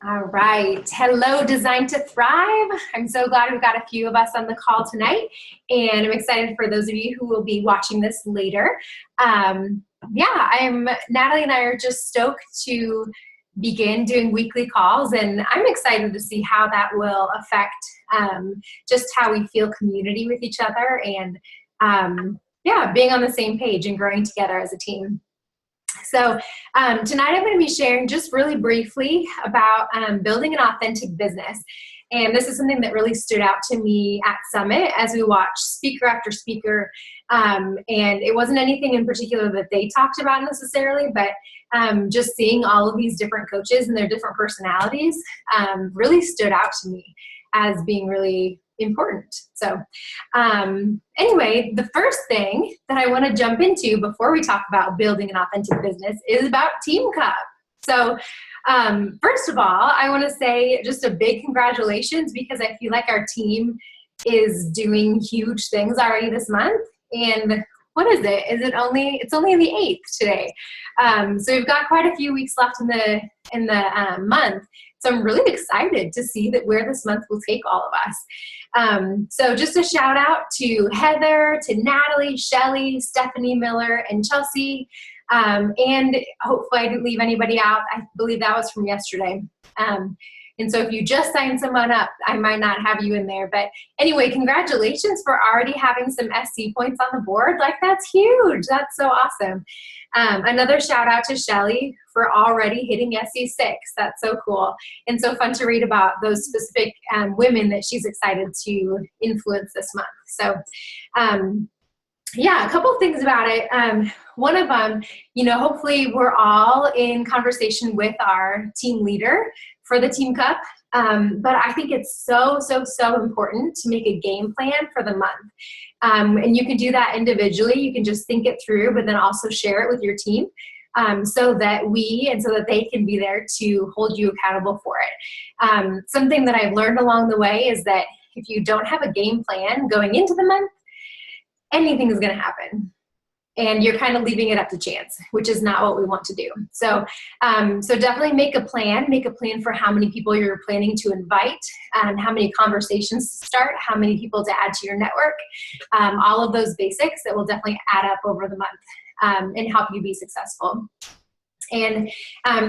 All right. Hello, Design to Thrive. I'm so glad we've got a few of us on the call tonight, and I'm excited for those of you who will be watching this later. Natalie and I are just stoked to begin doing weekly calls, and I'm excited to see how that will affect just how we feel community with each other and being on the same page and growing together as a team. So tonight I'm going to be sharing just really briefly about building an authentic business. And this is something that really stood out to me at Summit as we watched speaker after speaker. And it wasn't anything in particular that they talked about necessarily, but just seeing all of these different coaches and their different personalities really stood out to me as being really important. So anyway, the first thing that I want to jump into before we talk about building an authentic business is about Team Cup. So first of all, I want to say just a big congratulations, because I feel like our team is doing huge things already this month. And what is it? It's only the 8th today. So we've got quite a few weeks left in the month. So I'm really excited to see where this month will take all of us. So just a shout out to Heather, to Natalie, Shelly, Stephanie Miller, and Chelsea. And hopefully I didn't leave anybody out. I believe that was from yesterday. And so if you just signed someone up, I might not have you in there. But anyway, congratulations for already having some SC points on the board. Like, that's huge. That's so awesome. Another shout out to Shelly for already hitting SC6. That's so cool. And so fun to read about those specific women that she's excited to influence this month. So a couple things about it. One of them, hopefully we're all in conversation with our team leader for the Team Cup. But I think it's so important to make a game plan for the month. And you can do that individually. You can just think it through, but then also share it with your team so that they can be there to hold you accountable for it. Something that I've learned along the way is that if you don't have a game plan going into the month, anything is going to happen. And you're kind of leaving it up to chance, which is not what we want to do. So definitely make a plan for how many people you're planning to invite, how many conversations to start, how many people to add to your network, all of those basics that will definitely add up over the month and help you be successful. And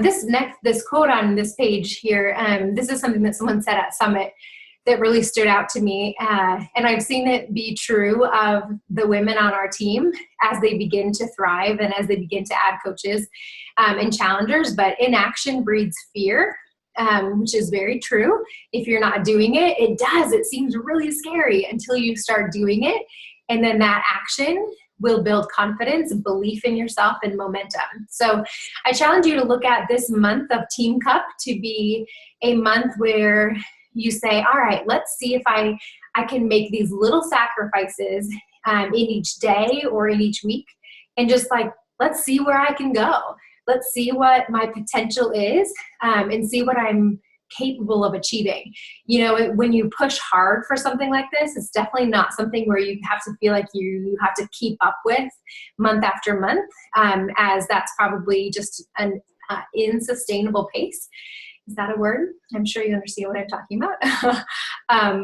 this quote on this page here, this is something that someone said at Summit that really stood out to me. And I've seen it be true of the women on our team as they begin to thrive and as they begin to add coaches and challengers. But inaction breeds fear, which is very true. If you're not doing it, it seems really scary until you start doing it. And then that action will build confidence, belief in yourself, and momentum. So I challenge you to look at this month of Team Cup to be a month where you say, all right, let's see if I can make these little sacrifices in each day or in each week. And just let's see where I can go. Let's see what my potential is and see what I'm capable of achieving. When you push hard for something like this, it's definitely not something where you have to feel like you have to keep up with month after month, as that's probably just an unsustainable pace. Is that a word? I'm sure you understand what I'm talking about.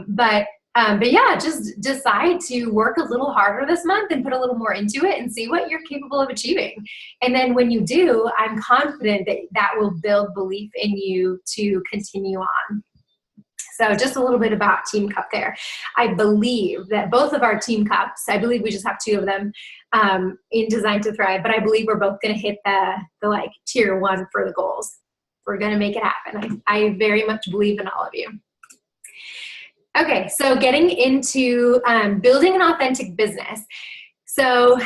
But yeah, just decide to work a little harder this month and put a little more into it and see what you're capable of achieving. And then when you do, I'm confident that will build belief in you to continue on. So just a little bit about Team Cup there. I believe that both of our Team Cups, I believe we just have 2 of them in Design to Thrive, but I believe we're both going to hit the tier 1 for the goals. We're going to make it happen. I very much believe in all of you. Okay, so getting into building an authentic business. So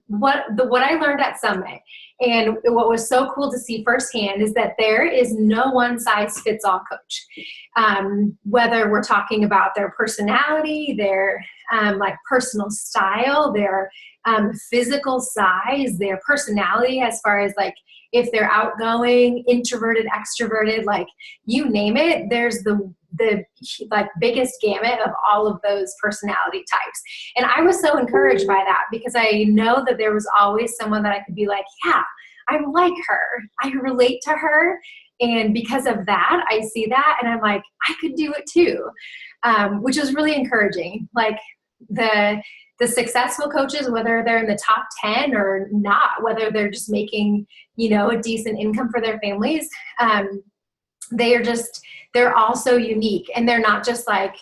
what I learned at Summit and what was so cool to see firsthand is that there is no one size fits all coach. Whether we're talking about their personality, their personal style, their physical size, their personality as far as if they're outgoing, introverted, extroverted, you name it, there's the biggest gamut of all of those personality types. And I was so encouraged by that because I know that there was always someone that I could be like, yeah, I'm like her. I relate to her And because of that, I see that and I'm like, I could do it too, which is really encouraging. Like the successful coaches, whether they're in the top 10 or not, whether they're just making, a decent income for their families, they're all so unique. And they're not just like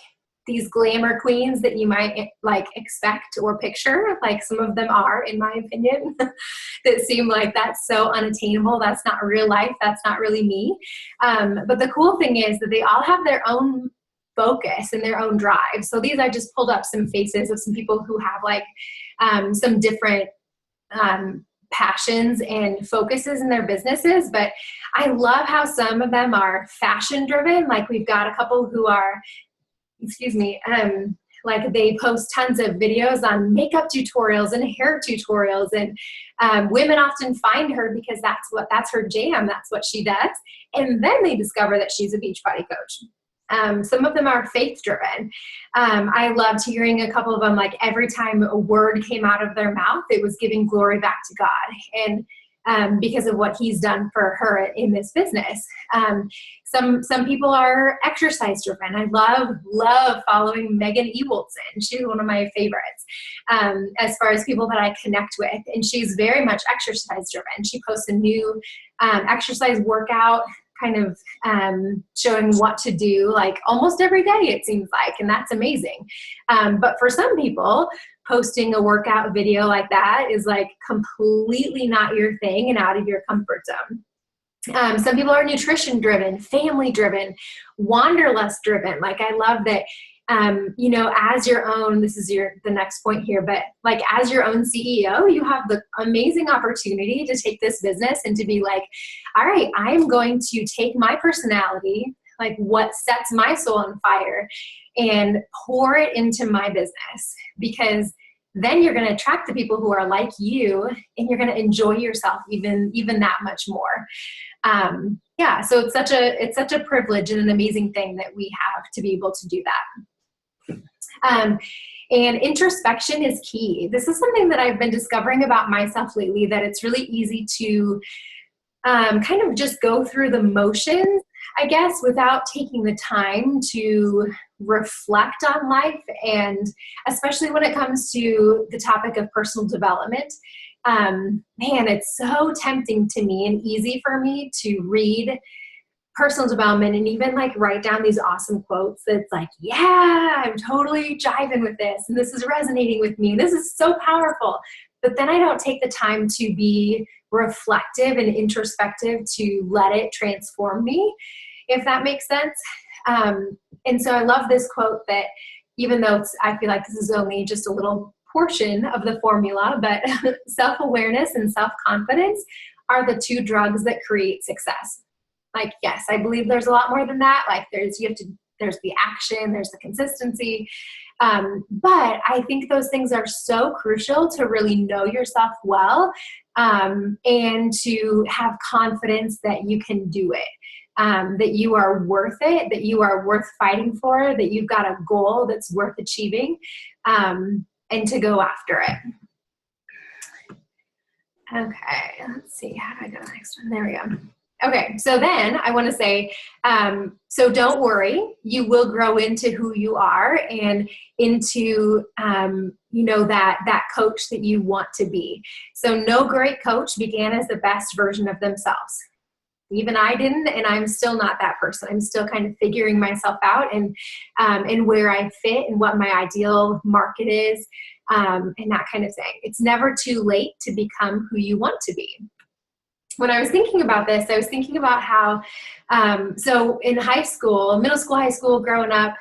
these glamour queens that you might like expect or picture, like some of them are, in my opinion, that seem like that's so unattainable. That's not real life. That's not really me. But the cool thing is that they all have their own focus and their own drive. So these, I just pulled up some faces of some people who have like some different passions and focuses in their businesses. But I love how some of them are fashion driven. Like we've got a couple who are, like they post tons of videos on makeup tutorials and hair tutorials, and women often find her because that's her jam. That's what she does. And then they discover that she's a Beachbody coach. Some of them are faith driven. I loved hearing a couple of them, like every time a word came out of their mouth, it was giving glory back to God. And because of what he's done for her in this business. Some people are exercise driven. I love following Megan Ewaldson. She's one of my favorites as far as people that I connect with. And she's very much exercise driven. She posts a new exercise workout kind of showing what to do like almost every day, it seems like, and that's amazing. But for some people, posting a workout video like that is like completely not your thing and out of your comfort zone. Some people are nutrition driven, family driven, wanderlust driven. Like I love that, as your own, this is the next point here, but like as your own CEO, you have the amazing opportunity to take this business and to be like, all right, I am going to take my personality, like what sets my soul on fire, and pour it into my business, because then you're going to attract the people who are like you, and you're going to enjoy yourself even that much more. So it's such a privilege and an amazing thing that we have to be able to do that. And introspection is key. This is something that I've been discovering about myself lately, that it's really easy to kind of just go through the motions, I guess, without taking the time to reflect on life. And especially when it comes to the topic of personal development, it's so tempting to me and easy for me to read personal development and even like write down these awesome quotes that's like, yeah, I'm totally jiving with this, and this is resonating with me, and this is so powerful. But then I don't take the time to be reflective and introspective to let it transform me, if that makes sense. And so I love this quote that, even though I feel like this is only just a little portion of the formula, but self-awareness and self-confidence are the two drugs that create success. Like, yes, I believe there's a lot more than that. Like there's the action, there's the consistency. But I think those things are so crucial to really know yourself well, and to have confidence that you can do it. That you are worth it, that you are worth fighting for, that you've got a goal that's worth achieving, and to go after it. Okay, let's see. How do I go next one? There we go. Okay, so then I want to say, so don't worry, you will grow into who you are and into, that coach that you want to be. So no great coach began as the best version of themselves. Even I didn't, and I'm still not that person. I'm still kind of figuring myself out and where I fit and what my ideal market is, and that kind of thing. It's never too late to become who you want to be. When I was thinking about this, I was thinking about how, so in high school, middle school, high school, growing up,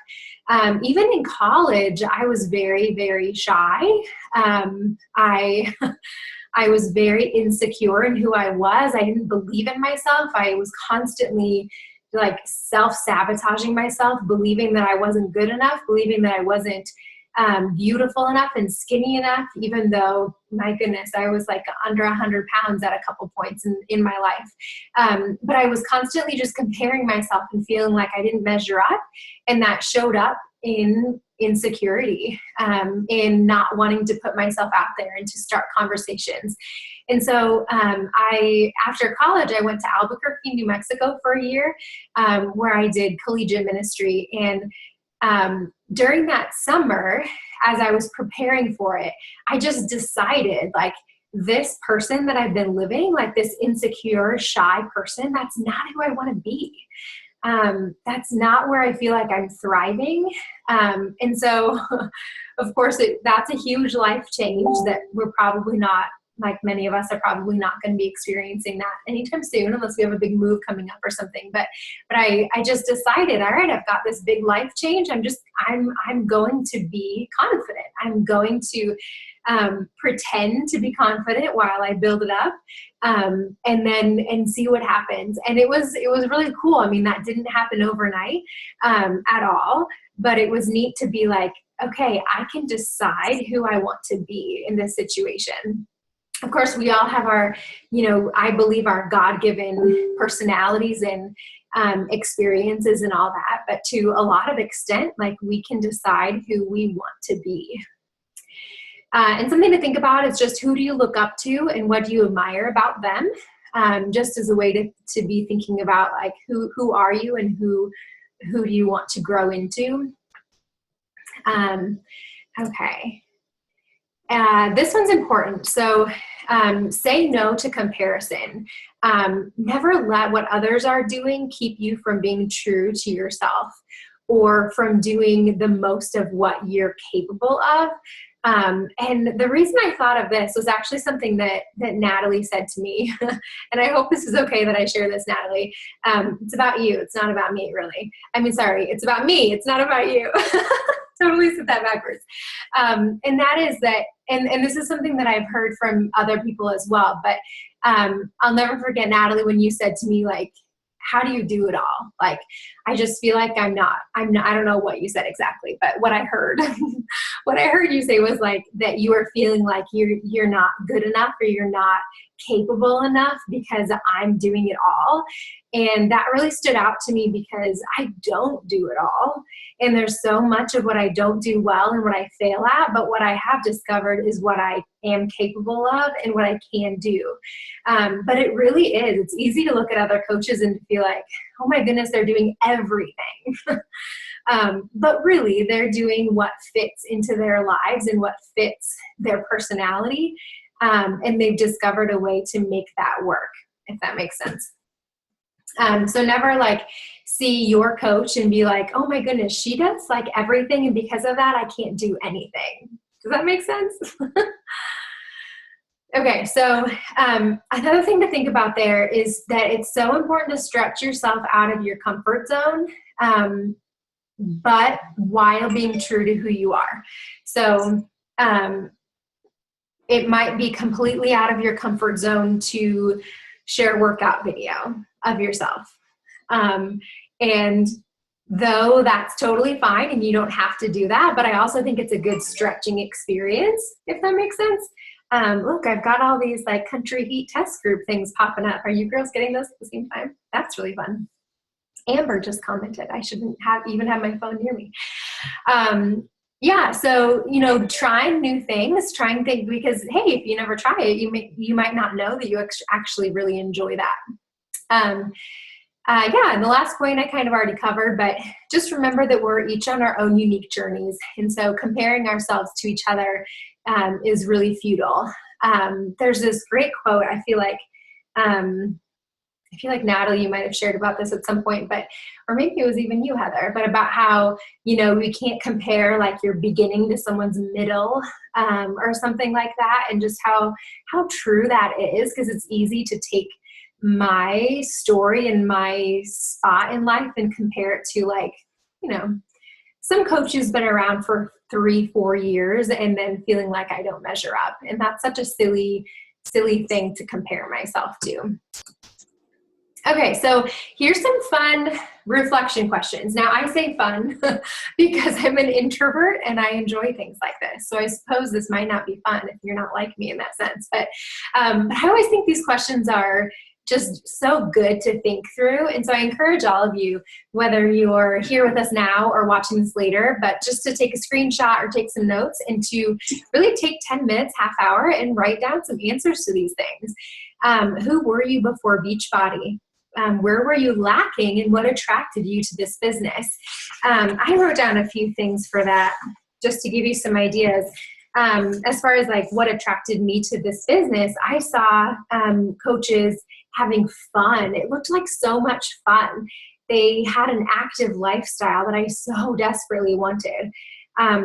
even in college, I was very, very shy. I was very insecure in who I was. I didn't believe in myself. I was constantly like self-sabotaging myself, believing that I wasn't good enough, believing that I wasn't beautiful enough and skinny enough, even though, my goodness, I was like under 100 pounds at a couple points in my life. But I was constantly just comparing myself and feeling like I didn't measure up. And that showed up in insecurity, in not wanting to put myself out there and to start conversations. And so after college, I went to Albuquerque, New Mexico for a year, where I did collegiate ministry. And during that summer, as I was preparing for it, I just decided, like, this person that I've been living, like this insecure, shy person, that's not who I want to be. That's not where I feel like I'm thriving. And so, of course, that's a huge life change that we're probably not, like many of us are probably not going to be experiencing that anytime soon, unless we have a big move coming up or something. But I just decided, all right, I've got this big life change. I'm going to be confident. I'm going to pretend to be confident while I build it up, and see what happens. And it was really cool. I mean, that didn't happen overnight at all, but it was neat to be like, okay, I can decide who I want to be in this situation. Of course, we all have our, I believe our God-given personalities and experiences and all that, but to a lot of extent, like, we can decide who we want to be. And something to think about is just, who do you look up to and what do you admire about them? Just as a way to be thinking about, like, who are you and who do you want to grow into? Okay. This one's important. So say no to comparison. Never let what others are doing keep you from being true to yourself or from doing the most of what you're capable of. And the reason I thought of this was actually something that Natalie said to me. And I hope this is okay that I share this, Natalie. It's about you. It's not about me, really. I mean, sorry, it's about me. It's not about you. Totally said that backwards. And that is that, and this is something that I've heard from other people as well, but I'll never forget, Natalie, when you said to me, like, how do you do it all? Like, I just feel like I'm not, I don't know what you said exactly, but what I heard, what I heard you say was like that you are feeling like you're not good enough or you're not capable enough because I'm doing it all. And that really stood out to me because I don't do it all. And there's so much of what I don't do well and what I fail at, but what I have discovered is what I am capable of and what I can do. But it really is. It's easy to look at other coaches and to feel like, oh my goodness, they're doing everything. But really, they're doing what fits into their lives and what fits their personality. And they've discovered a way to make that work, if that makes sense. So never like see your coach and be like, oh my goodness, she does like everything, and because of that, I can't do anything. Does that make sense? Okay, so another thing to think about there is that it's so important to stretch yourself out of your comfort zone, but while being true to who you are. So it might be completely out of your comfort zone to share a workout video of yourself. And though that's totally fine and you don't have to do that, but I also think it's a good stretching experience, if that makes sense. Look, I've got all these like country heat test group things popping up. Are you girls getting those at the same time? That's really fun. Amber just commented, I shouldn't even have my phone near me. Yeah, so, trying new things, trying things, because, hey, if you never try it, you might not know that you actually really enjoy that. Yeah, and the last point I kind of already covered, but just remember that we're each on our own unique journeys. And so comparing ourselves to each other is really futile. There's this great quote, I feel like Natalie, you might have shared about this at some point, or maybe it was even you, Heather, but about how, we can't compare like your beginning to someone's middle, or something like that. And just how true that is, because it's easy to take my story and my spot in life and compare it to like, some coach who's been around for 3-4 years and then feeling like I don't measure up. And that's such a silly thing to compare myself to. Okay, so here's some fun reflection questions. Now, I say fun because I'm an introvert and I enjoy things like this. So I suppose this might not be fun if you're not like me in that sense. But I always think these questions are just so good to think through. And so I encourage all of you, whether you're here with us now or watching this later, but just to take a screenshot or take some notes and to really take 10 minutes, half hour, and write down some answers to these things. Who were you before Beachbody? Where were you lacking and what attracted you to this business? I wrote down a few things for that just to give you some ideas. As far as like what attracted me to this business, I saw coaches having fun. It looked like so much fun. They had an active lifestyle that I so desperately wanted.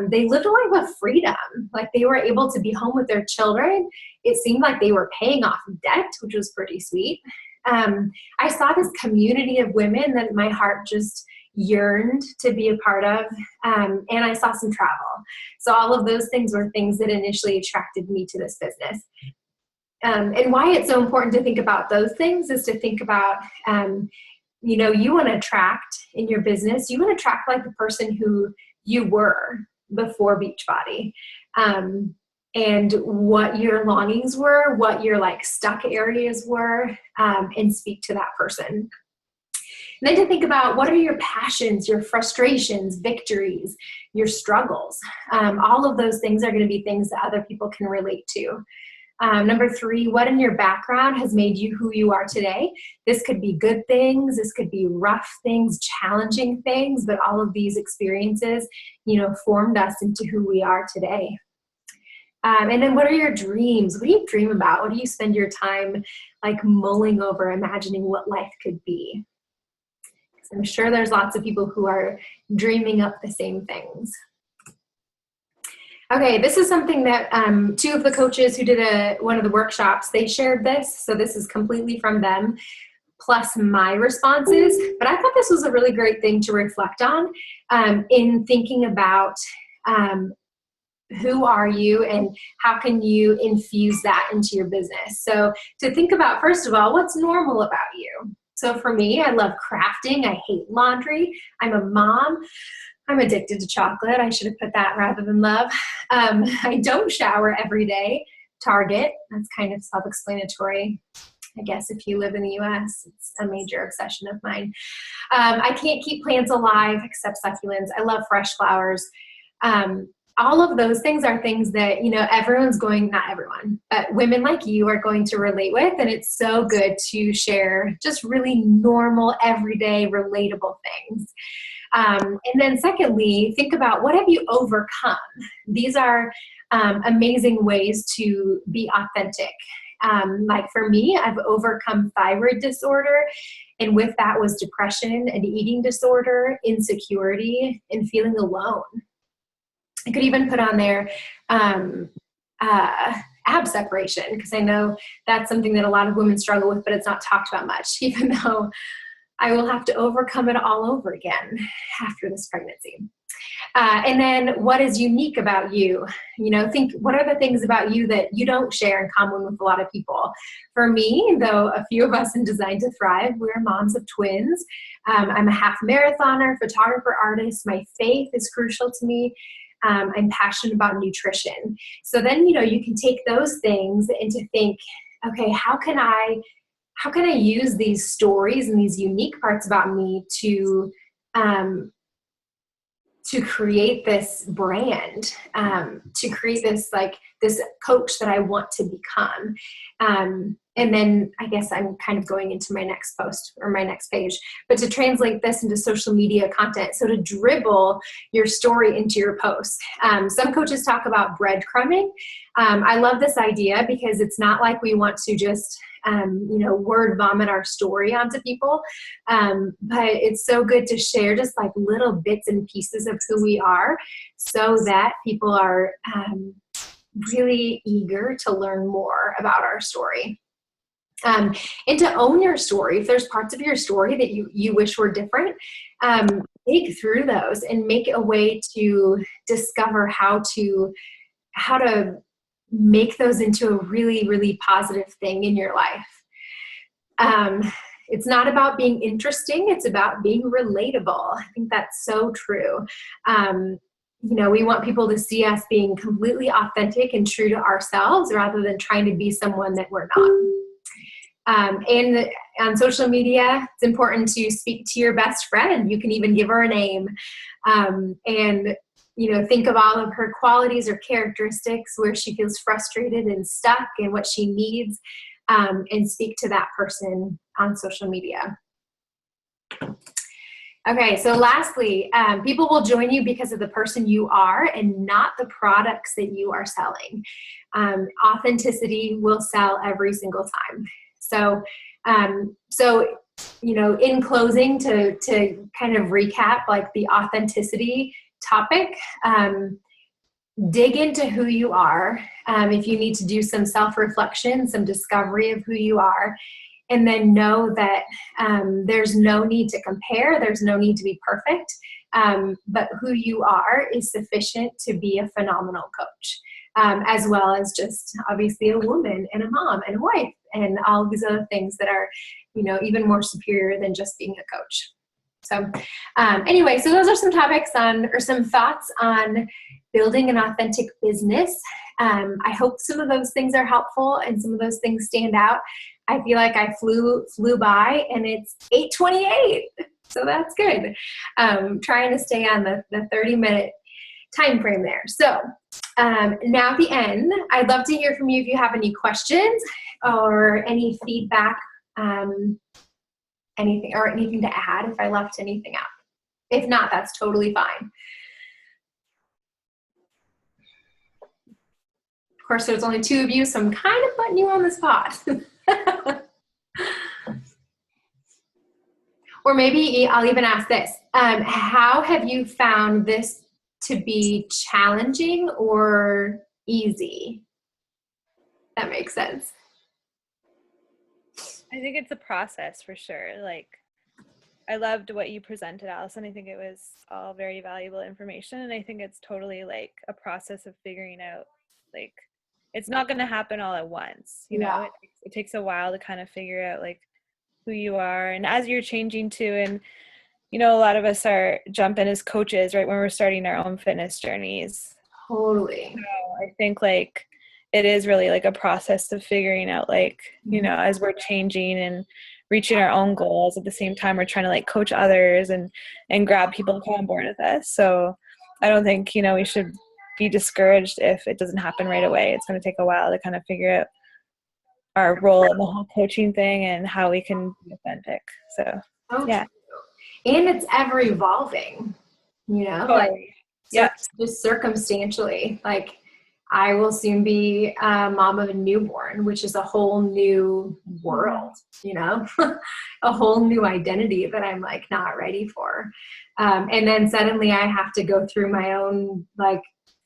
They lived a life of freedom. Like they were able to be home with their children. It seemed like they were paying off debt, which was pretty sweet. I saw this community of women that my heart just yearned to be a part of, and I saw some travel. So all of those things were things that initially attracted me to this business. And why it's so important to think about those things is to think about, you want to attract in your business, you want to attract like the person who you were before Beachbody. And what your longings were, what your like stuck areas were, and speak to that person. And then to think about what are your passions, your frustrations, victories, your struggles. All of those things are going to be things that other people can relate to. Number 3, what in your background has made you who you are today? This could be good things, this could be rough things, challenging things, but all of these experiences, formed us into who we are today. And then what are your dreams? What do you dream about? What do you spend your time like mulling over, imagining what life could be? So I'm sure there's lots of people who are dreaming up the same things. Okay, this is something that 2 of the coaches who did one of the workshops, they shared this. So this is completely from them, plus my responses. But I thought this was a really great thing to reflect on in thinking about who are you and how can you infuse that into your business. So to think about, first of all, what's normal about you? So for me, I love crafting. I hate laundry. I'm a mom. I'm addicted to chocolate. I should have put that rather than love. I don't shower every day. Target, that's kind of self-explanatory. I guess if you live in the US, it's a major obsession of mine. I can't keep plants alive except succulents. I love fresh flowers. All of those things are things that, everyone's not everyone, but women like you are going to relate with. And it's so good to share just really normal, everyday, relatable things. And then secondly, think about what have you overcome? These are amazing ways to be authentic. Like for me, I've overcome thyroid disorder. And with that was depression, an eating disorder, insecurity, and feeling alone. I could even put on there ab separation, because I know that's something that a lot of women struggle with, but it's not talked about much, even though I will have to overcome it all over again after this pregnancy. And then what is unique about you? Think what are the things about you that you don't share in common with a lot of people? For me, though, a few of us in Design to Thrive, we're moms of twins. I'm a half marathoner, photographer, artist. My faith is crucial to me. I'm passionate about nutrition. So then, you can take those things and to think, okay, how can I use these stories and these unique parts about me to create this brand, to create this coach that I want to become. And then I guess I'm kind of going into my next post or my next page, but to translate this into social media content. So to dribble your story into your posts. Some coaches talk about breadcrumbing. I love this idea because it's not like we want to just word vomit our story onto people. But it's so good to share just like little bits and pieces of who we are so that people are really eager to learn more about our story. And to own your story. If there's parts of your story that you wish were different, dig through those and make a way to discover how to make those into a really, really positive thing in your life. it's not about being interesting. It's about being relatable. I think that's so true. We want people to see us being completely authentic and true to ourselves rather than trying to be someone that we're not. And on social media, it's important to speak to your best friend. You can even give her a name, and think of all of her qualities or characteristics where she feels frustrated and stuck and what she needs, and speak to that person on social media. Okay, so lastly, people will join you because of the person you are and not the products that you are selling. Authenticity will sell every single time. So, in closing, to kind of recap, like the authenticity topic, dig into who you are. If you need to do some self-reflection, some discovery of who you are, and then know that there's no need to compare, there's no need to be perfect, but who you are is sufficient to be a phenomenal coach, as well as just obviously a woman and a mom and a wife and all these other things that are, even more superior than just being a coach. So anyway, so those are some topics or some thoughts on building an authentic business. I hope some of those things are helpful and some of those things stand out. I feel like I flew by and it's 8:28, so that's good. Trying to stay on the 30-minute time frame there. So now at the end, I'd love to hear from you if you have any questions or any feedback, anything to add if I left anything out. If not, that's totally fine. Of course, there's only 2 of you, so I'm kind of putting you on the spot. Or maybe I'll even ask this. How have you found this to be challenging or easy? That makes sense. I think it's a process for sure. Like, I loved what you presented, Allison. I think it was all very valuable information. And I think it's totally like a process of figuring out, like, it's not going to happen all at once. It takes a while to kind of figure out like who you are. And as you're changing too, and, a lot of us are jumping as coaches, right, when we're starting our own fitness journeys. Totally. So I think like it is really like a process of figuring out like, as we're changing and reaching our own goals, at the same time we're trying to like coach others and grab people to come on board with us. So I don't think, we should be discouraged if it doesn't happen right away. It's going to take a while to kind of figure out our role in the whole coaching thing and how we can be authentic. So yeah. And it's ever evolving, just circumstantially. Like, I will soon be a mom of a newborn, which is a whole new world, a whole new identity that I'm like not ready for. And then suddenly I have to go through my own like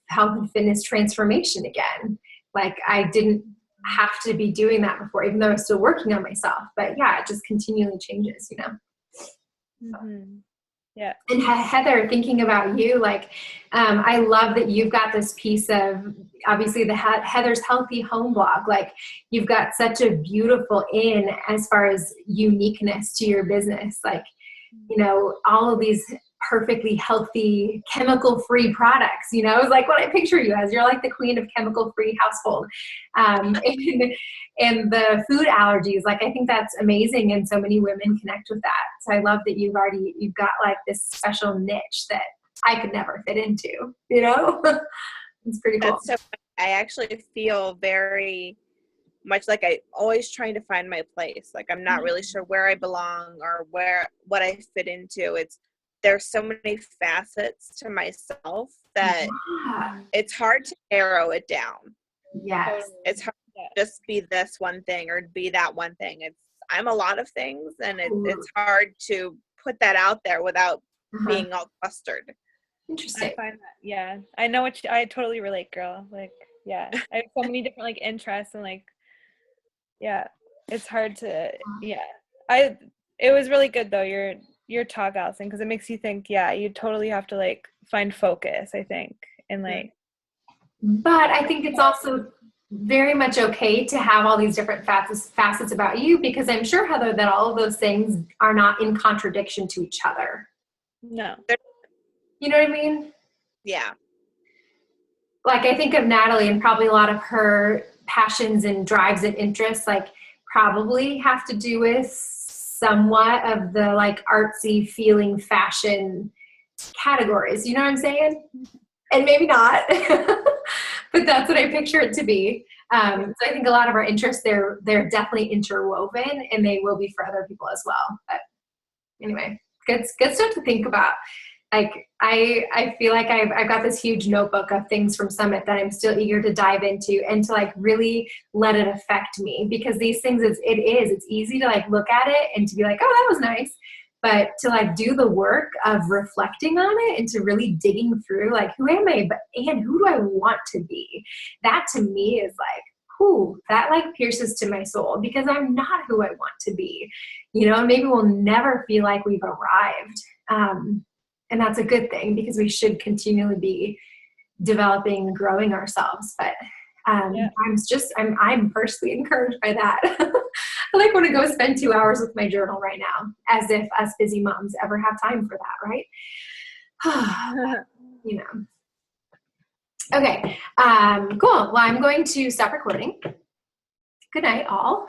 health and fitness transformation again. Like, I didn't have to be doing that before, even though I was still working on myself. But yeah, it just continually changes, Mm-hmm. Yeah. And Heather, thinking about you, like, I love that you've got this piece of, obviously, the Heather's Healthy Home blog. Like, you've got such a beautiful as far as uniqueness to your business. Like, all of these perfectly healthy, chemical-free products, is like what I picture you as. You're like the queen of chemical-free household. And the food allergies, like, I think that's amazing, and so many women connect with that. So I love that you've got like this special niche that I could never fit into, It's pretty cool. That's so funny. I actually feel very much like I always trying to find my place. Like, I'm not really sure where I belong or what I fit into. There's so many facets to myself that it's hard to narrow it down. Yes. It's hard to just be this one thing or be that one thing. I'm a lot of things, and it's hard to put that out there without being all clustered. Interesting. I find that, yeah. I know I totally relate, girl. Like, yeah. I have so many different like interests and like, yeah, it's hard to, yeah. It was really good though, your talk, Allison, because it makes you think, yeah, you totally have to like find focus, I think, and like. But I think it's also very much okay to have all these different facets about you, because I'm sure, Heather, that all of those things are not in contradiction to each other. No. You know what I mean? Yeah. Like, I think of Natalie, and probably a lot of her passions and drives and interests, like, probably have to do with somewhat of the, like, artsy feeling fashion categories. You know what I'm saying? And maybe not, but that's what I picture it to be. So I think a lot of our interests, they're definitely interwoven, and they will be for other people as well. But anyway, good stuff to think about. Like, I feel like I've got this huge notebook of things from Summit that I'm still eager to dive into and to, like, really let it affect me, because these things, it's easy to, like, look at it and to be like, oh, that was nice. But to, like, do the work of reflecting on it and to really digging through, like, who am I, and who do I want to be? That to me is like, whew, that, like, pierces to my soul, because I'm not who I want to be. You know, maybe we'll never feel like we've arrived. And that's a good thing, because we should continually be developing and growing ourselves. But I'm personally encouraged by that. I, like, want to go spend 2 hours with my journal right now, as if us busy moms ever have time for that, right? You know. Okay, cool. Well, I'm going to stop recording. Good night, all.